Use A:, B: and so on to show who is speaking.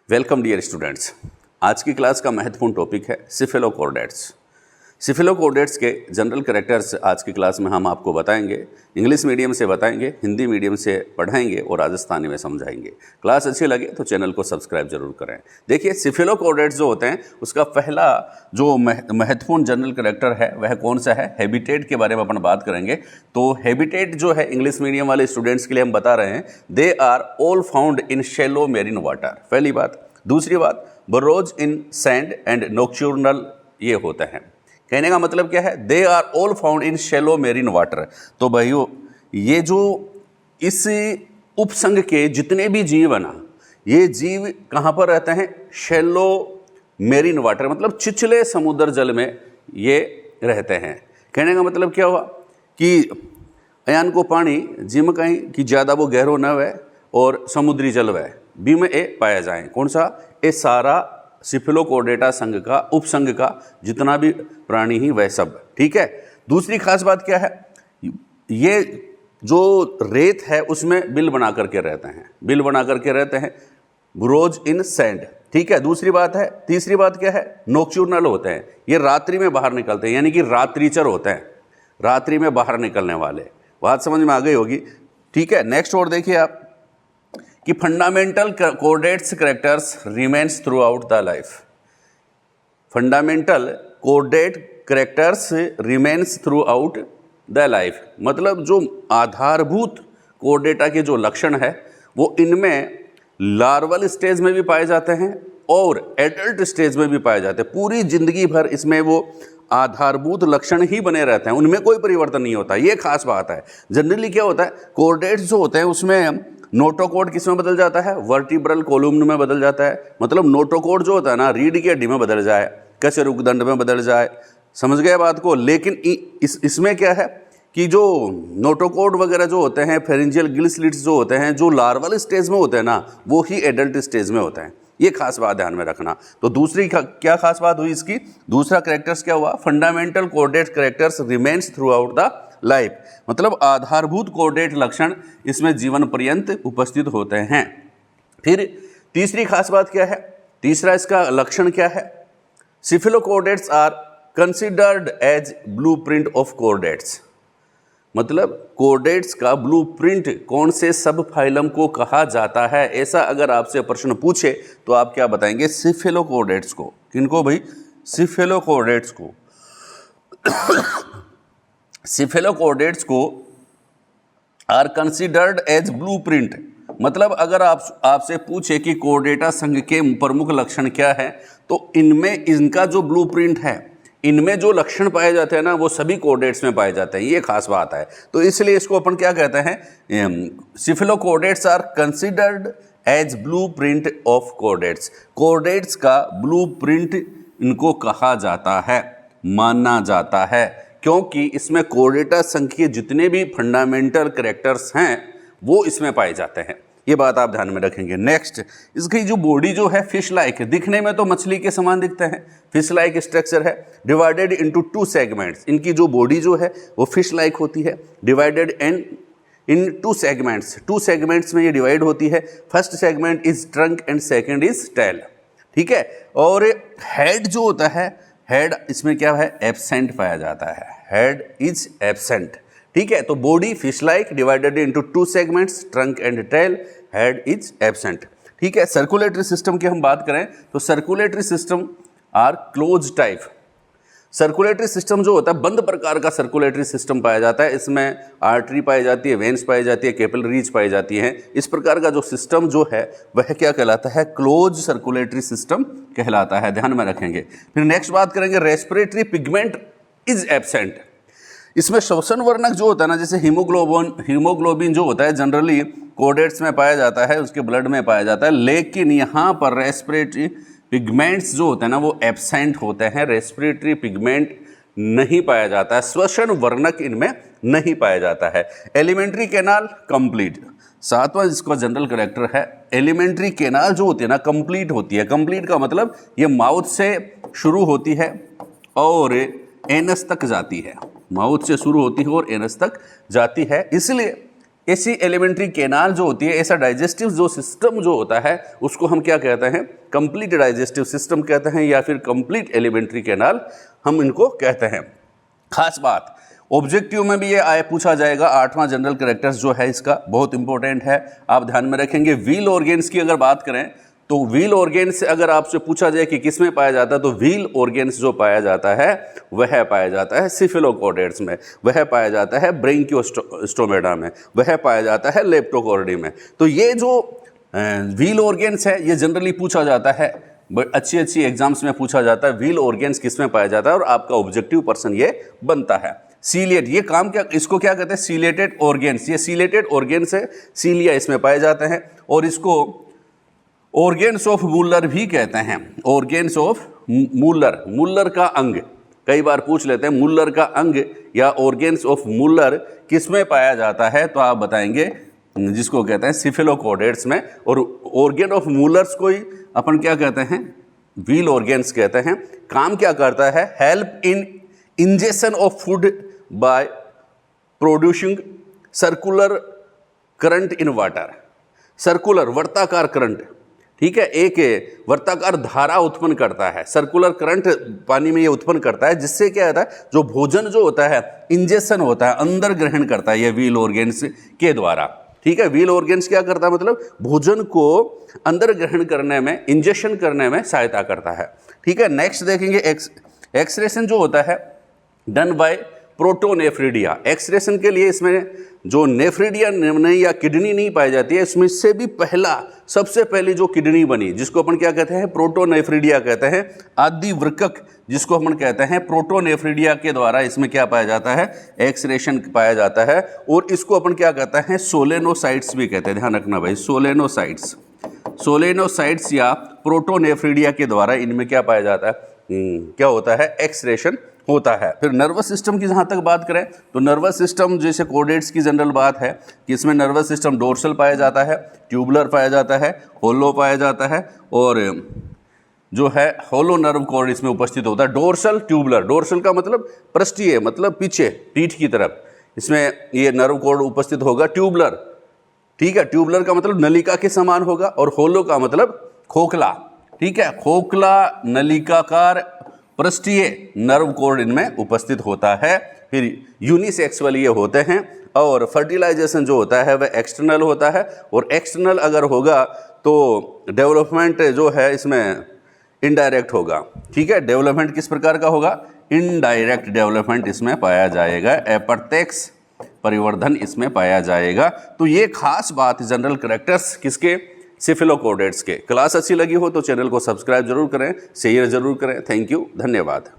A: Welcome dear students. आज की class का महत्वपूर्ण टॉपिक है सिफेलोकॉर्डेट्स। सिफेलोकॉर्डेट्स के जनरल कैरेक्टर्स आज की क्लास में हम आपको बताएंगे। इंग्लिश मीडियम से बताएंगे, हिंदी मीडियम से पढ़ाएंगे और राजस्थानी में समझाएंगे। क्लास अच्छी लगे तो चैनल को सब्सक्राइब जरूर करें। देखिए, सिफेलोकॉर्डेट्स जो होते हैं उसका पहला जो महत्वपूर्ण जनरल कैरेक्टर है वह कौन सा है? हैबिटेट के बारे में अपन बात करेंगे। तो हैबिटेट जो है इंग्लिश मीडियम वाले स्टूडेंट्स के लिए हम बता रहे हैं, they are all found in shallow marine water, पहली बात। दूसरी बात, बरोज इन सैंड एंड नॉक्चुर्नल ये होते हैं। कहने का मतलब क्या है? They are all found in shallow marine water. तो भाइयों, ये जो इस उपसंघ के जितने भी जीव है ना, ये जीव कहाँ पर रहते हैं? शैलो मेरीन वाटर, मतलब छिछले समुद्र जल में ये रहते हैं। कहने का मतलब क्या हुआ कि अयान को पानी जिम कहीं कि ज़्यादा वो गहरो न वह और समुद्री जल वह बी में ए पाया जाए। कौन सा? ये सारा सिफेलोकॉर्डेटा संघ का उपसंघ का जितना भी प्राणी ही वह सब, ठीक है। दूसरी खास बात क्या है? ये जो रेत है उसमें बिल बना करके रहते हैं, बिल बना करके रहते हैं, बुरोज इन सैंड, ठीक है। दूसरी बात है, तीसरी बात क्या है? नॉक्चुर्नल होते हैं, ये रात्रि में बाहर निकलते हैं, यानी कि रात्रिचर होते हैं, रात्रि में बाहर निकलने वाले। बात समझ में आ गई होगी, ठीक है। नेक्स्ट और देखिए आप कि fundamental coordinates characters remains through out the life. Fundamental coordinate characters remains through out the life, मतलब जो आधारभूत कोऑर्डिनेटा के जो लक्षण है वो इनमें लार्वल स्टेज में भी पाए जाते हैं और एडल्ट स्टेज में भी पाए जाते हैं। पूरी जिंदगी भर इसमें वो आधारभूत लक्षण ही बने रहते हैं, उनमें कोई परिवर्तन नहीं होता। ये खास बात है। जनरली क्या होता है, कोऑर्डिनेट्स जो होते हैं उसमें नोटोकॉर्ड किस में बदल जाता है? वर्टिब्रल कॉलम्न में बदल जाता है। मतलब नोटोकॉर्ड जो होता है ना, रीढ़ की हड्डी में बदल जाए, कशेरुकदंड में बदल जाए, समझ गए बात को। लेकिन इसमें क्या है कि जो नोटोकॉर्ड वगैरह जो होते हैं, फेरिंजियल गिल स्लिट्स जो होते हैं, जो लार्वल स्टेज में होते हैं ना, वो ही एडल्ट स्टेज में होते हैं। ये खास बात ध्यान में रखना। तो दूसरी क्या खास बात हुई इसकी? दूसरा कैरेक्टर्स क्या हुआ? Fundamental coordinate characters remains through out the life, मतलब आधारभूत कोऑर्डिनेट लक्षण इसमें जीवन पर्यंत उपस्थित होते हैं। फिर तीसरी खास बात क्या है? तीसरा इसका लक्षण क्या है? Cephalochordates are considered as blueprint of coordinates, मतलब कोऑर्डिनेट्स का ब्लूप्रिंट कौन से सब फाइलम को कहा जाता है? ऐसा अगर आपसे प्रश्न पूछे तो आप क्या बताएंगे? सिफेलोकॉर्डेट्स को। किनको भाई? सिफेलोकॉर्डेट्स को। सिफेलोकॉर्डेट्स को आर कंसिडर्ड एज ब्लूप्रिंट, मतलब अगर आपसे पूछे कि कोऑर्डिनेटा संघ के प्रमुख लक्षण क्या है, तो इनमें इनका जो ब्लूप्रिंट है, इनमें जो लक्षण पाए जाते हैं ना, वो सभी कोऑर्डिनेट्स में पाए जाते हैं। ये खास बात है। तो इसलिए इसको अपन क्या कहते हैं? Cephalochordates are considered as blueprint of coordinates. Coordinates का ब्लूप्रिंट इनको कहा जाता है, माना जाता है, क्योंकि इसमें कोऑर्डिनेटा संघ के जितने भी फंडामेंटल कैरेक्टर्स हैं वो इसमें पाए जाते हैं। ये बात आप ध्यान में रखेंगे। नेक्स्ट, इसकी जो बॉडी जो है फिश लाइक, दिखने में तो मछली के समान दिखते हैं, फिश लाइक स्ट्रक्चर है, डिवाइडेड इनटू 2 सेगमेंट्स। इनकी जो बॉडी जो है वो फिश लाइक होती है, डिवाइडेड इन 2 सेगमेंट्स। 2 सेगमेंट्स में ये डिवाइड होती है। First segment is trunk and second is tail, ठीक है। और हेड जो होता है, हेड इसमें क्या है? एब्सेंट पाया जाता है, हेड इज एब्सेंट, ठीक है। तो body fish like, divided into 2 segments, trunk and tail, head is absent, ठीक है। सर्कुलेटरी सिस्टम की हम बात करें तो circulatory system are close type. Circulatory system जो होता है बंद प्रकार का सर्कुलेटरी सिस्टम पाया जाता है। इसमें आर्टरी पाई जाती है, वेन्स पाई जाती है, कैपिलरीज पाई जाती हैं। इस प्रकार का जो सिस्टम जो है वह क्या कहलाता है? क्लोज सर्कुलेटरी सिस्टम कहलाता है, ध्यान में रखेंगे। फिर नेक्स्ट बात करेंगे, रेस्पिरेटरी पिगमेंट इज एब्सेंट। इसमें श्वसन वर्णक जो होता है ना, जैसे हीमोग्लोबिन जो होता है जनरली कोऑर्डिनेट्स में पाया जाता है, उसके ब्लड में पाया जाता है, लेकिन यहाँ पर रेस्पिरेटरी पिगमेंट्स जो होते हैं ना वो एब्सेंट होते हैं। रेस्पिरेटरी पिगमेंट नहीं पाया जाता है, श्वसन वर्णक इनमें नहीं पाया जाता है। एलिमेंट्री कैनाल कंप्लीट, सातवां जिसका जनरल कैरेक्टर है, एलिमेंट्री कैनाल जो होती है ना कंप्लीट होती है। कंप्लीट का मतलब ये माउथ से शुरू होती है और एनस तक जाती है, माउथ से शुरू होती है और एनस तक जाती है। इसलिए ऐसी एलिमेंट्री कैनाल जो होती है, ऐसा डाइजेस्टिव जो सिस्टम जो होता है उसको हम क्या कहते हैं, कंप्लीट डाइजेस्टिव सिस्टम कहते हैं या फिर कंप्लीट एलिमेंट्री कैनाल हम इनको कहते हैं। खास बात ऑब्जेक्टिव में भी ये पूछा जाएगा, 8वां जनरल कैरेक्टर्स जो है इसका बहुत इंपॉर्टेंट है, आप ध्यान में रखेंगे। व्हील ऑर्गेन्स की अगर बात करें तो व्हील ऑर्गेन्स से अगर आपसे पूछा जाए कि किस में पाया जाता है, तो व्हील ऑर्गेन्स जो पाया जाता है वह पाया जाता है सिफिलोकॉर्डेट्स में, वह पाया जाता है ब्रेंकियोस्टोमेटा में, वह पाया जाता है लेप्टोकॉर्डी में। तो ये जो व्हील ऑर्गेन्स है ये जनरली पूछा जाता है, अच्छी एग्जाम्स में पूछा जाता है व्हील ऑर्गेन्स किस में पाया जाता है, और आपका ऑब्जेक्टिव पर्सन ये बनता है। सीलिएट, ये काम क्या, इसको क्या कहते हैं, सीलेटेड ऑर्गेन्स, ये सीलेटेड ऑर्गेन्स है, सीलिया इसमें पाए जाते हैं, और इसको ऑर्गेन्स ऑफ मूलर भी कहते हैं। ऑर्गेन्स ऑफ मूलर, मूलर का अंग, कई बार पूछ लेते हैं मूलर का अंग या ऑर्गेन्स ऑफ मूलर किस में पाया जाता है, तो आप बताएंगे जिसको कहते हैं सिफिलोकॉर्डेट्स में। और ऑर्गेन ऑफ मूलर्स को ही अपन क्या कहते हैं, व्हील ऑर्गेन्स कहते हैं। काम क्या करता है, help in injection of food by producing circular current in water. Circular वर्ताकार करंट, ठीक है, एक वर्ताकार धारा उत्पन्न करता है, सर्कुलर करंट पानी में ये उत्पन्न करता है, जिससे क्या होता है, जो भोजन जो होता है इंजेक्शन होता है, अंदर ग्रहण करता है ये व्हील ऑर्गेन्स के द्वारा। ठीक है, व्हील ऑर्गेन्स क्या करता है, मतलब भोजन को अंदर ग्रहण करने में, इंजेक्शन करने में सहायता करता है। ठीक है, नेक्स्ट देखेंगे एक्सक्रेशन जो होता है डन बाय प्रोटोनेफ्रिडिया। एक्सक्रेशन के लिए इसमें जो नेफ्रिडिया नहीं या किडनी नहीं पाई जाती है, इसमें से भी सबसे पहली जो किडनी बनी जिसको अपन क्या कहते हैं, प्रोटोनेफ्रिडिया कहते हैं। आदि वृक्क जिसको अपन कहते हैं, प्रोटोनेफ्रिडिया के द्वारा इसमें क्या पाया जाता है, एक्सक्रेशन पाया जाता है। और इसको अपन क्या कहते हैं, सोलेनोसाइट्स भी कहते हैं, ध्यान रखना भाई, सोलेनोसाइट्स, सोलेनोसाइट्स या प्रोटोनेफ्रिडिया के द्वारा इनमें क्या पाया जाता है, क्या होता है, एक्सक्रेशन होता है। फिर नर्वस सिस्टम की जहाँ तक बात करें तो नर्वस सिस्टम जैसे कोर्डेट्स की जनरल बात है कि इसमें नर्वस सिस्टम डोर्सल पाया जाता है, ट्यूबुलर पाया जाता है, होलो पाया जाता है, और जो है होलो नर्व कॉर्ड इसमें उपस्थित होता है। डोर्सल ट्यूबुलर, डोर्सल का मतलब पृष्ठीय, मतलब पीछे पीठ की तरफ, इसमें ये नर्व कॉर्ड उपस्थित होगा। ट्यूबुलर, ठीक है, ट्यूबुलर का मतलब नलिका के समान होगा, और होलो का मतलब खोखला। ठीक है, खोखला नलिकाकार पृष्ठीय नर्व कॉर्ड इनमें उपस्थित होता है। फिर यूनिसेक्सुअल ये होते हैं, और फर्टिलाइजेशन जो होता है वह एक्सटर्नल होता है, और एक्सटर्नल अगर होगा तो डेवलपमेंट जो है इसमें इनडायरेक्ट होगा। ठीक है, डेवलपमेंट किस प्रकार का होगा, इनडायरेक्ट डेवलपमेंट इसमें पाया जाएगा, अप्रत्यक्ष परिवर्धन इसमें पाया जाएगा। तो ये खास बात जनरल कैरेक्टर्स किसके, सिफिलोकॉर्डेट्स के। क्लास अच्छी लगी हो तो चैनल को सब्सक्राइब जरूर करें, शेयर जरूर करें। थैंक यू, धन्यवाद।